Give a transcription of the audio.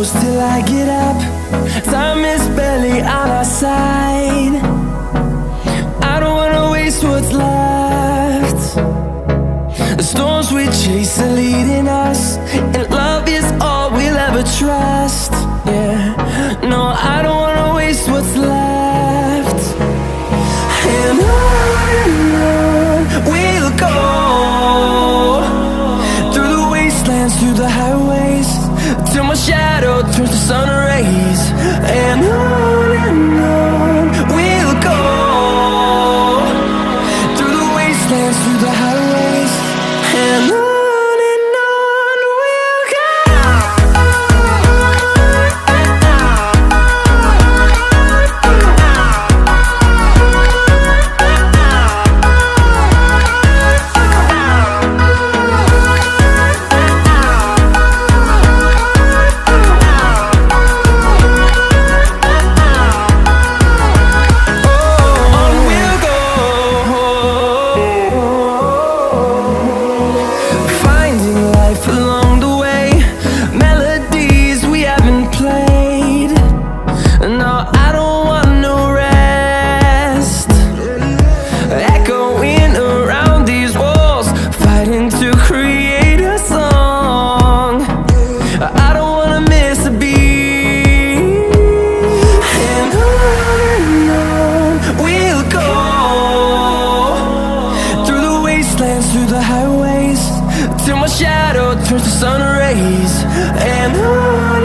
close till I get up. Time is barely on our side. I don't wanna waste what's left. The storms we chase are leading us, and love is all we'll ever trust. Yeah, no, I don't wanna waste what's left. And on we'll go, through the wastelands, through the highways, till my shadow turns to sun rays. And on we'll go, through the wastelands, through the highways, and on. Through the highways, till my shadow turns to sun rays. And on